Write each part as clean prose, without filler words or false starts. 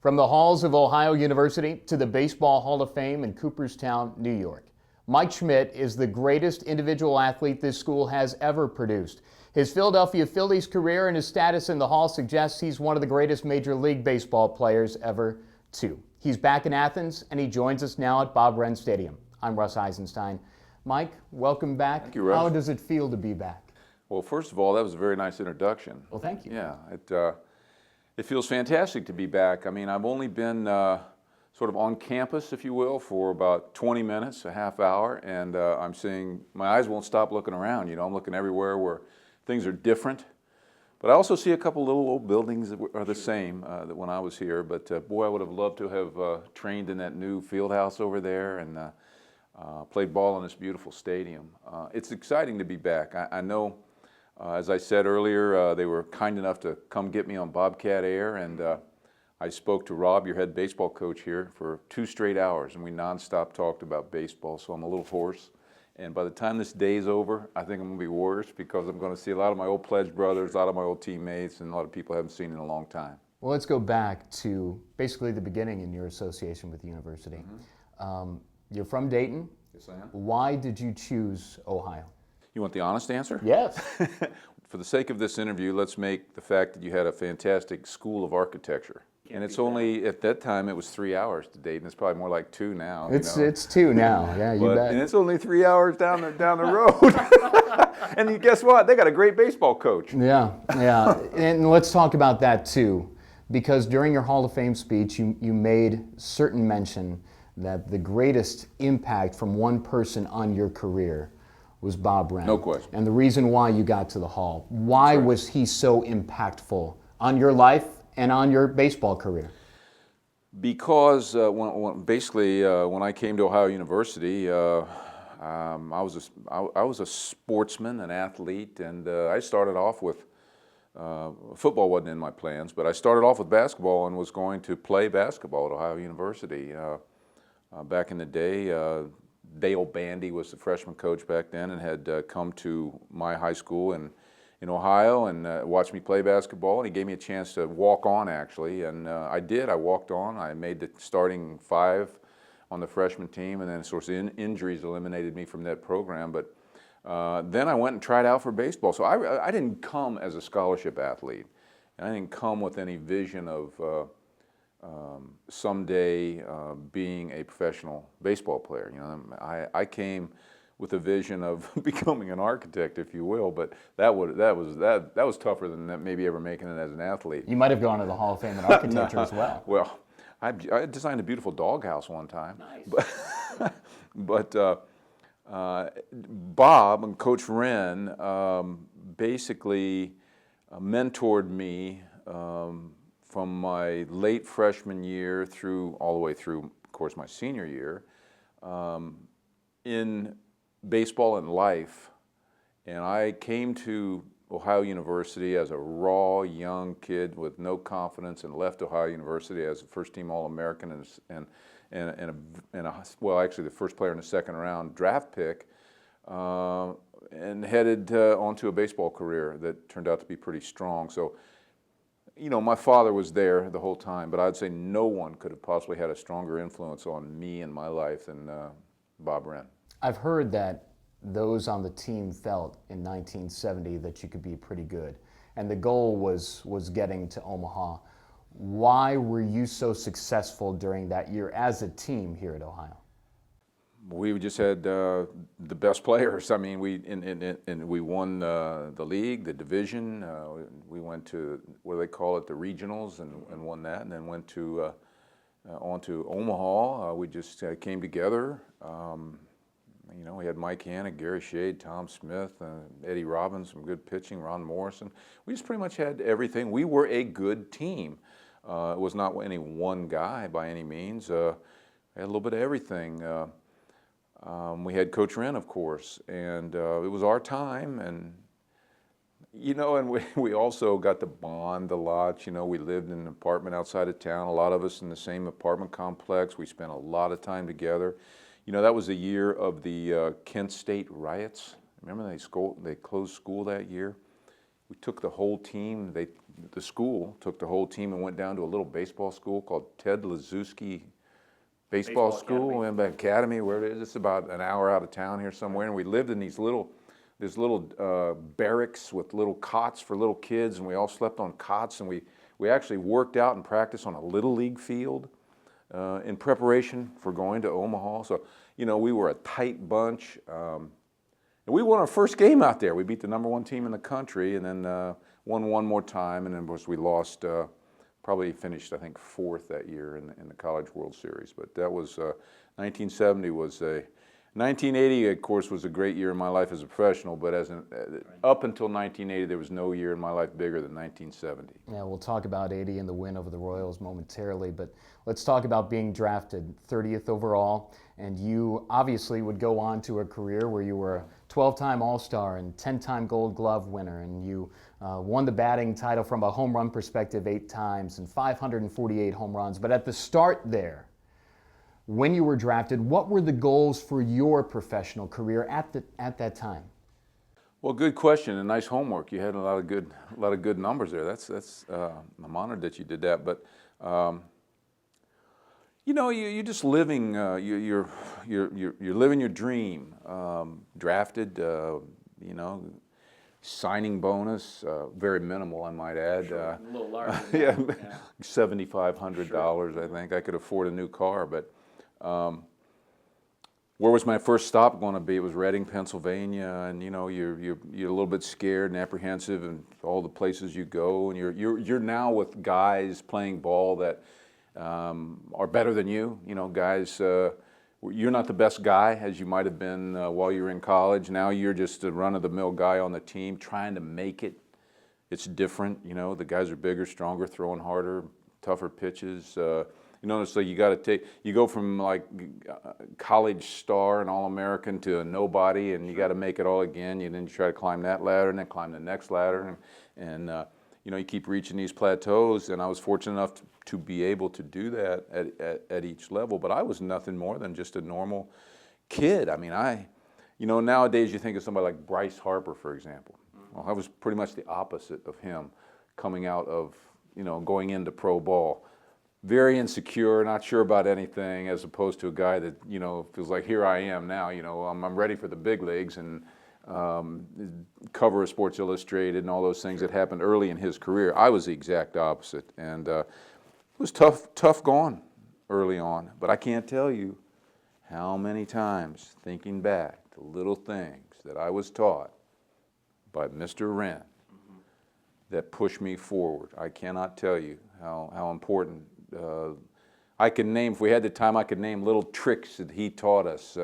From the halls of Ohio University to the Baseball Hall of Fame in Cooperstown, New York, Mike Schmidt is the greatest individual athlete this school has ever produced. His Philadelphia Phillies career and his status in the Hall suggests he's one of the greatest Major League Baseball players ever, too. He's back in Athens, and he joins us now at Bob Wren Stadium. I'm Russ Eisenstein. Mike, welcome back. Thank you, Russ. How does it feel to be back? Well, first of all, that was a very nice introduction. Well, thank you. Yeah, it feels fantastic to be back. I mean, I've only been sort of on campus, if you will, for about 20 minutes, a half hour, and I'm seeing, my eyes won't stop looking around. You know, I'm looking everywhere where things are different. But I also see a couple little old buildings that are the same that when I was here. But boy, I would have loved to have trained in that new field house over there and played ball in this beautiful stadium. It's exciting to be back. I know, as I said earlier, they were kind enough to come get me on Bobcat Air, and I spoke to Rob, your head baseball coach here, for 2 straight hours, and we nonstop talked about baseball, so I'm a little hoarse. And by the time this day's over, I think I'm going to be worse because I'm going to see a lot of my old pledge brothers, a lot of my old teammates, and a lot of people I haven't seen in a long time. Well, let's go back to basically the beginning in your association with the university. You're from Dayton. Yes, I am. Why did you choose Ohio? You want the honest answer? Yes. For the sake of this interview, let's make the fact that you had a fantastic school of architecture. And it's only, at that time, it was 3 hours to Dayton. It's probably more like 2 now. It's 2 now, yeah, you bet. And it's only 3 hours down the road. And guess what? They got a great baseball coach. Yeah. And let's talk about that too, because during your Hall of Fame speech, you made certain mention that the greatest impact from one person on your career was Bob Wren. No question. And the reason why you got to the Hall, why was he so impactful on your life and on your baseball career? Because when I came to Ohio University, I was a sportsman, an athlete, and I started off with football wasn't in my plans, but I started off with basketball and was going to play basketball at Ohio University. Back in the day, Dale Bandy was the freshman coach back then and had come to my high school in Ohio and watched me play basketball, and he gave me a chance to walk on, actually, and I did. I walked on. I made the starting 5 on the freshman team, and then, of course, injuries eliminated me from that program, but then I went and tried out for baseball. So I didn't come as a scholarship athlete, and I didn't come with any vision of someday being a professional baseball player. You know, I came with a vision of becoming an architect, if you will, but that was tougher than that, maybe ever making it as an athlete. You might have gone to the Hall of Fame in architecture as well. Well, I designed a beautiful doghouse one time. Nice. But Bob and Coach Wren basically mentored me from my late freshman year all the way through, of course, my senior year, in baseball and life. And I came to Ohio University as a raw young kid with no confidence, and left Ohio University as a first-team All-American well, actually the first player in the 2nd round draft pick, and headed onto a baseball career that turned out to be pretty strong. So, you know, my father was there the whole time, but I'd say no one could have possibly had a stronger influence on me and my life than Bob Wren. I've heard that those on the team felt in 1970 that you could be pretty good, and the goal was getting to Omaha. Why were you so successful during that year as a team here at Ohio? We just had the best players. I mean, we won the league, the division. We went to, what do they call it, the regionals, and won that, and then went to on to Omaha. We just came together. You know, we had Mike Hanna, Gary Shade, Tom Smith, Eddie Robbins, some good pitching, Ron Morrison. We just pretty much had everything. We were a good team. It was not any one guy by any means. We had a little bit of everything. We had Coach Wren, of course, and it was our time. And you know, and we also got to bond a lot. You know, we lived in an apartment outside of town. A lot of us in the same apartment complex. We spent a lot of time together. You know, that was the year of the Kent State riots. Remember they closed school that year? we took the whole team. The school took the whole team and went down to a little baseball school called Ted Liszewski Baseball School and Academy, where it is. It's about an hour out of town here somewhere, and we lived in these little barracks with little cots for little kids, and we all slept on cots, and we actually worked out and practiced on a little league field in preparation for going to Omaha. So, you know, we were a tight bunch. And we won our first game out there. We beat the #1 team in the country, and then won one more time, and then of course we lost. Probably finished, I think, 4th that year in the College World Series. But that was 1970 was a 1980, of course, was a great year in my life as a professional. But up until 1980, there was no year in my life bigger than 1970. Yeah, we'll talk about 80 and the win over the Royals momentarily, but let's talk about being drafted 30th overall. And you obviously would go on to a career where you were a 12-time All-Star and 10-time Gold Glove winner, and you won the batting title from a home run perspective 8 times and 548 home runs. But at the start there, when you were drafted, what were the goals for your professional career at that time? Well, good question and nice homework. You had a lot of good numbers there. I'm honored that you did that. But you know, you're just living. You're living your dream. Drafted. You know, signing bonus, very minimal, I might add. Sure. A little larger. Yeah, $7,500. Sure. I think I could afford a new car, but. Where was my first stop going to be? It was Reading, Pennsylvania, and you know you're a little bit scared and apprehensive, and all the places you go, and you're now with guys playing ball that are better than you. You know, guys, you're not the best guy as you might have been while you were in college. Now you're just a run-of-the-mill guy on the team trying to make it. It's different, you know. The guys are bigger, stronger, throwing harder, tougher pitches. You know, so you go from like college star and All-American to a nobody, and you got to make it all again. Then you try to climb that ladder and then climb the next ladder, and you know, you keep reaching these plateaus. And I was fortunate enough to be able to do that at each level. But I was nothing more than just a normal kid. I mean, you know, nowadays you think of somebody like Bryce Harper, for example. Well, I was pretty much the opposite of him, coming out of, you know, going into pro ball. Very insecure, not sure about anything, as opposed to a guy that, you know, feels like, here I am now, you know, I'm ready for the big leagues, and cover of Sports Illustrated and all those things that happened early in his career. I was the exact opposite, and it was tough going early on. But I can't tell you how many times, thinking back to little things that I was taught by Mr. Wren that pushed me forward. I cannot tell you how important. I can name, if we had the time, I could name little tricks that he taught us,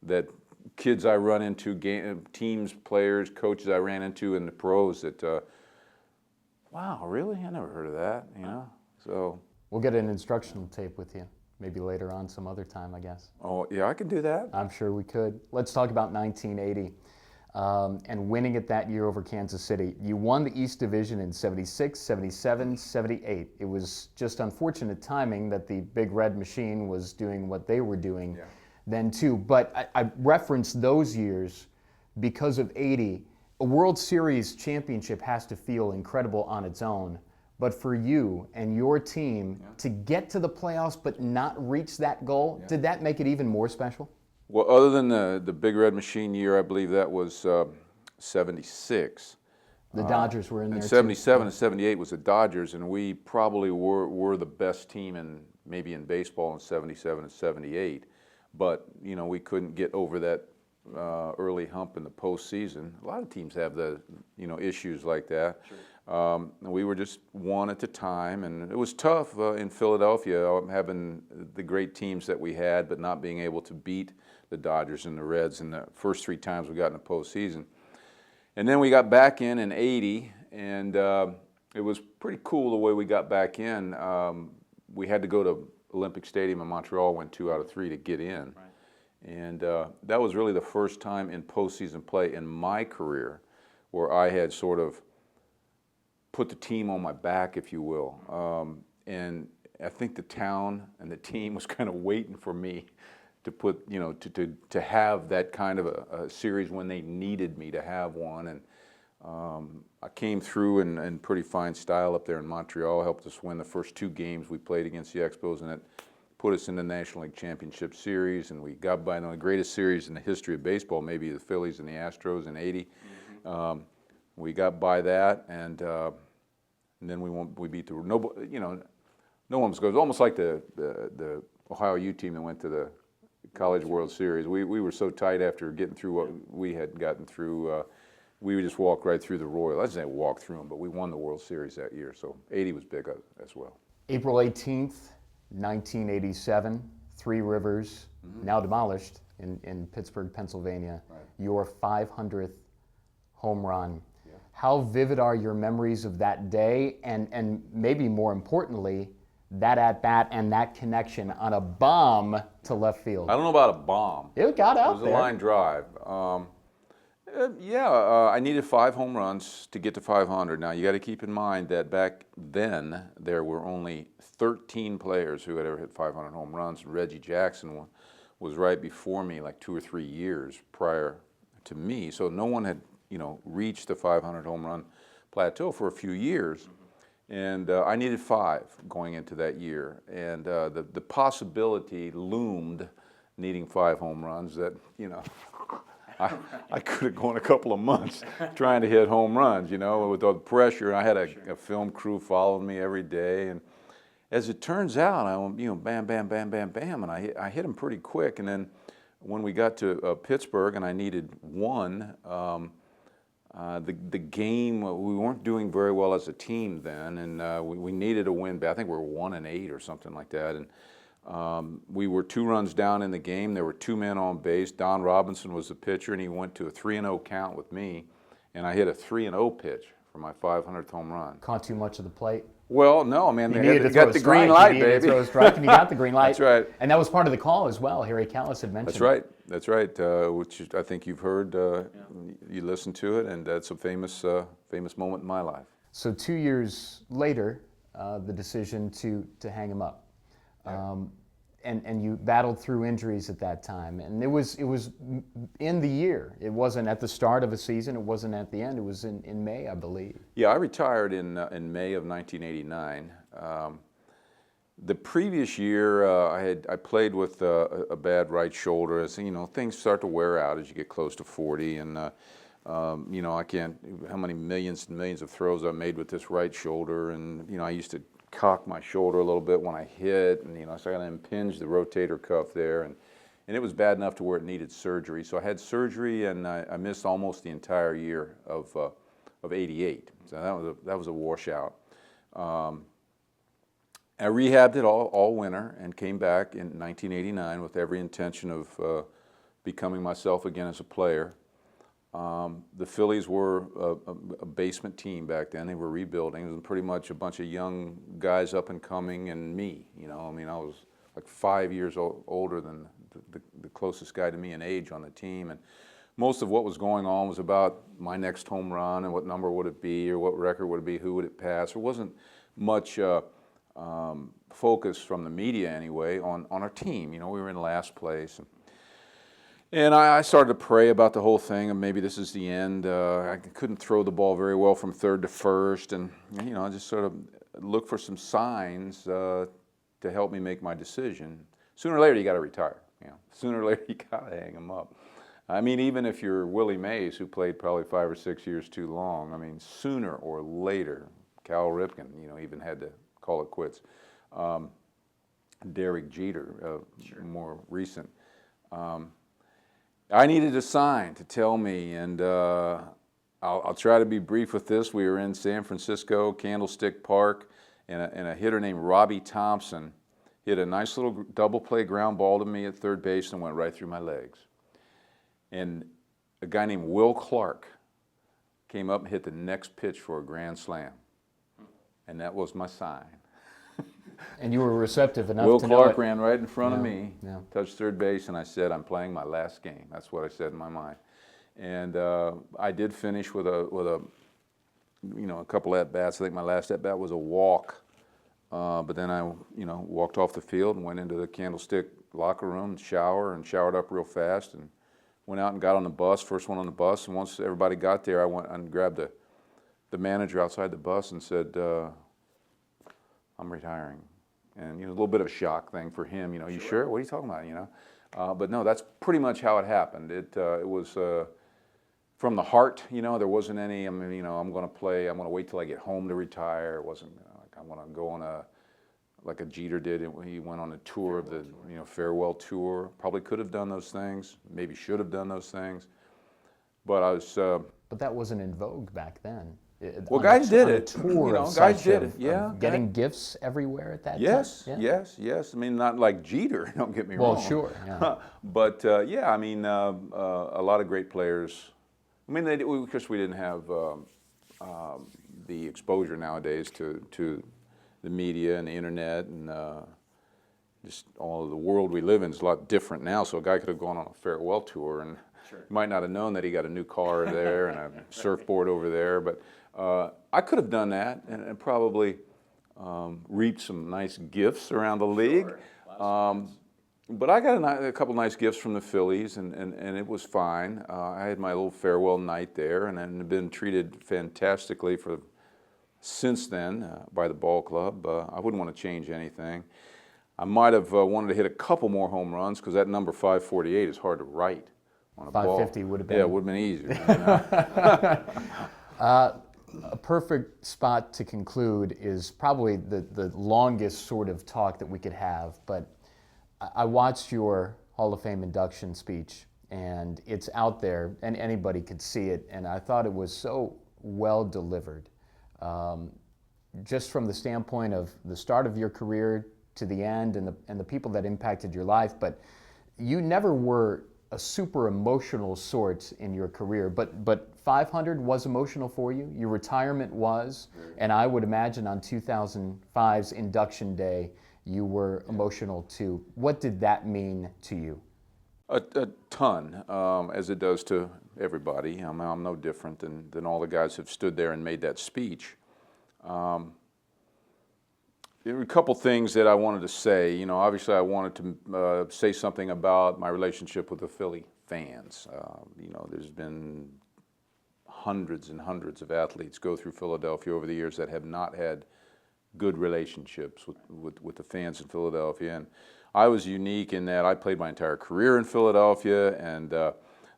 that kids I run into, teams, players, coaches I ran into in the pros that, wow, really? I never heard of that, you know? So we'll get an instructional tape with you, maybe later on some other time, I guess. Oh, yeah, I can do that. I'm sure we could. Let's talk about 1980. And winning it that year over Kansas City. You won the East Division in 76, 77, 78. It was just unfortunate timing that the Big Red Machine was doing what they were doing then too. But I referenced those years because of 80. A World Series championship has to feel incredible on its own. But for you and your team to get to the playoffs but not reach that goal, did that make it even more special? Well, other than the Big Red Machine year, I believe that was 76. The Dodgers were in there and 77 too. and 78 was the Dodgers, and we probably were the best team maybe in baseball in 77 and 78. But, you know, we couldn't get over that early hump in the postseason. A lot of teams have the, you know, issues like that. Sure. We were just one at a time, and it was tough in Philadelphia, having the great teams that we had, but not being able to beat the Dodgers and the Reds in the first 3 times we got in the postseason. And then we got back in 80, and it was pretty cool the way we got back in. We had to go to Olympic Stadium in Montreal, went 2 out of 3 to get in. Right. And that was really the first time in postseason play in my career where I had sort of put the team on my back, if you will. And I think the town and the team was kind of waiting for me to put, you know, to have that kind of a series when they needed me to have one. And I came through in pretty fine style up there in Montreal, helped us win the first 2 games we played against the Expos, and it put us in the National League Championship Series, and we got by the greatest series in the history of baseball, maybe the Phillies and the Astros in '80. We got by that, and then we beat the no one was good. It was almost like the Ohio U team that went to the College World Series. We were so tight after getting through what we had gotten through. We would just walk right through the Royals. I didn't say walk through them, but we won the World Series that year. So '80 was big as well. April 18th, 1987, Three Rivers, now demolished in Pittsburgh, Pennsylvania. Right. Your 500th home run. Yeah. How vivid are your memories of that day, and maybe more importantly, that at-bat and that connection on a bomb to left field? I don't know about a bomb. It got out It was there. a line drive. I needed 5 home runs to get to 500. Now, you got to keep in mind that back then, there were only 13 players who had ever hit 500 home runs. Reggie Jackson was right before me, like 2 or 3 years prior to me. So no one had, reached the 500 home run plateau for a few years. And I needed 5 going into that year. And the possibility loomed, needing 5 home runs, that, I could have gone a couple of months trying to hit home runs, with all the pressure. I had a film crew following me every day, and as it turns out, I went, bam, bam, bam, bam, bam, and I hit them pretty quick. And then when we got to Pittsburgh, and I needed 1, the game, we weren't doing very well as a team then, and we needed a win. I think we were 1-8 or something like that, and we were 2 runs down in the game. There were 2 men on base. Don Robinson was the pitcher, and he went to a 3-0 count with me, and I hit a 3-0 pitch for my 500th home run. Caught too much of the plate? Well, no, man. You got the green light, baby. You needed to throw a strike, and you got the green light. That's right. And that was part of the call as well. Harry Callis had mentioned. That's right. That's right. Which I think you've heard. You listened to it, and that's a famous moment in my life. So 2 years later, the decision to hang him up. And you battled through injuries at that time, and it was in the year. It wasn't at the start of a season. It wasn't at the end. It was in May, I believe. Yeah, I retired in May of 1989. The previous year, I played with a bad right shoulder. As things start to wear out as you get close to 40, and I can't. How many millions and millions of throws I made with this right shoulder, and I used to cock my shoulder a little bit when I hit, and so I got to impinge the rotator cuff there, and it was bad enough to where it needed surgery. So I had surgery, and I missed almost the entire year of '88. So that was a washout. I rehabbed it all winter and came back in 1989 with every intention of becoming myself again as a player. The Phillies were a basement team back then. They were rebuilding. It was pretty much a bunch of young guys up and coming, and me. I was like 5 years older than the closest guy to me in age on the team, and most of what was going on was about my next home run and what number would it be, or what record would it be, who would it pass. There wasn't much focus from the media anyway on our team. We were in last place. And I started to pray about the whole thing, and maybe this is the end. I couldn't throw the ball very well from third to first, and I just sort of looked for some signs to help me make my decision. Sooner or later, you got to retire. Sooner or later, you got to hang them up. I mean, even if you're Willie Mays, who played probably 5 or 6 years too long, I mean, sooner or later, Cal Ripken, even had to call it quits. Derek Jeter, more recent. I needed a sign to tell me, and I'll try to be brief with this. We were in San Francisco, Candlestick Park, and a hitter named Robbie Thompson hit a nice little double play ground ball to me at third base and went right through my legs. And a guy named Will Clark came up and hit the next pitch for a grand slam, and that was my sign. And you were receptive enough Will to Clark know it. ran right in front of me, Yeah. touched third base, and I said, I'm playing my last game. That's what I said in my mind. And I did finish with a couple at-bats. I think my last at-bat was a walk. But then I walked off the field and went into the Candlestick locker room and showered up real fast and went out and got on the bus, first one on the bus, and once everybody got there, I went and grabbed the manager outside the bus and said, I'm retiring. And, a little bit of a shock thing for him, you sure? What are you talking about, But no, that's pretty much how it happened. It was from the heart, there wasn't any, I'm going to play, I'm going to wait till I get home to retire. It wasn't like I want to go on like a Jeter did. He went on a tour of the, farewell tour. Probably could have done those things, maybe should have done those things. But I was... but that wasn't in vogue back then. Well, guys did it. Guys did it. Yeah. Getting gifts everywhere at that time. Yes. I mean, not like Jeter. Don't get me wrong. Well, sure. Yeah. But yeah, I mean, a lot of great players. I mean, of course, we didn't have the exposure nowadays to the media and the internet and just all of the world we live in is a lot different now. So a guy could have gone on a farewell tour and might not have known that he got a new car there and a surfboard over there, but. I could have done that and probably reaped some nice gifts around the league. But I got a couple nice gifts from the Phillies, and it was fine. I had my little farewell night there, and then been treated fantastically since then by the ball club. I wouldn't want to change anything. I might have wanted to hit a couple more home runs because that number 548 is hard to write on a 550 ball. Would have been. Yeah, it would have been easier. A perfect spot to conclude is probably the longest sort of talk that we could have, but I watched your Hall of Fame induction speech, and it's out there, and anybody could see it, and I thought it was so well delivered, just from the standpoint of the start of your career to the end and the people that impacted your life, but you never were a super emotional sort in your career, but 500 was emotional for you. Your retirement was, and I would imagine on 2005's induction day, you were emotional too. What did that mean to you? A ton, as it does to everybody. I'm no different than all the guys who've stood there and made that speech. There were a couple things that I wanted to say. Obviously I wanted to say something about my relationship with the Philly fans. There's been hundreds and hundreds of athletes go through Philadelphia over the years that have not had good relationships with the fans in Philadelphia. And I was unique in that I played my entire career in Philadelphia, and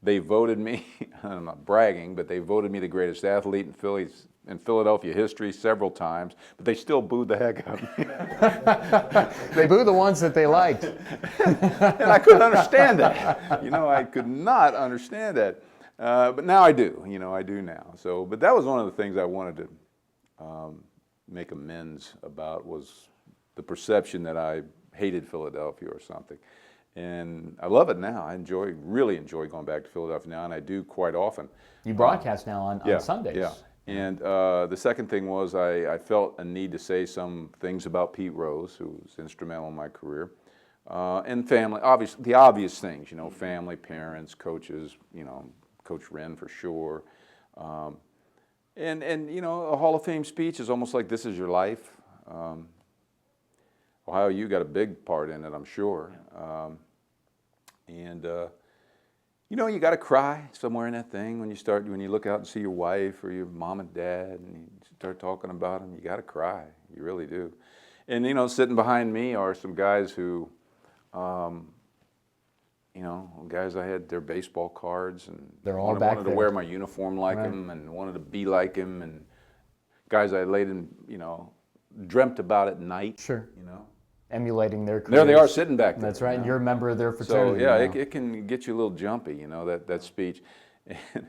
they voted me, I'm not bragging, but they voted me the greatest athlete in Philadelphia history several times, but they still booed the heck out of me. They booed the ones that they liked. And I couldn't understand that. I could not understand that. But now I do. I do now. So, but that was one of the things I wanted to make amends about, was the perception that I hated Philadelphia or something. And I love it now. I really enjoy going back to Philadelphia now, and I do quite often. You broadcast now on Sundays. Yeah. And the second thing was I felt a need to say some things about Pete Rose, who was instrumental in my career, and family. Obviously, the obvious things, family, parents, coaches, Coach Wren for sure. And a Hall of Fame speech is almost like this is your life. Ohio, you got a big part in it, I'm sure. You got to cry somewhere in that thing when you look out and see your wife or your mom and dad and you start talking about them. You got to cry. You really do. And sitting behind me are some guys who, guys I had their baseball cards and they're all back wanted there. To wear my uniform like him and wanted to be like him, and guys I laid in, dreamt about at night. Sure. Emulating their careers. There they are sitting back there. That's right. You're a member of their fraternity. So yeah, it can get you a little jumpy, that speech. And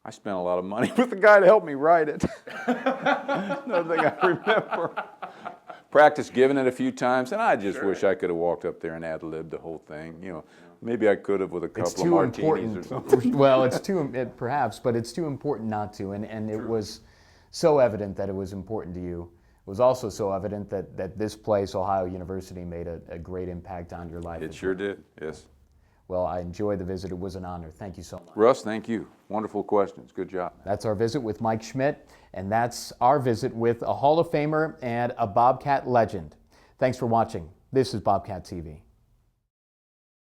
I spent a lot of money with the guy to help me write it. Another thing I remember. Practiced giving it a few times, and I just wish I could have walked up there and ad-libbed the whole thing. Maybe I could have with a couple of martinis or something. Well, perhaps, but it's too important not to. And it was so evident that it was important to you. It was also so evident that this place, Ohio University, made a great impact on your life. It sure did, yes. Well, I enjoyed the visit. It was an honor. Thank you so much. Russ, thank you. Wonderful questions. Good job. That's our visit with Mike Schmidt, and that's our visit with a Hall of Famer and a Bobcat legend. Thanks for watching. This is Bobcat TV.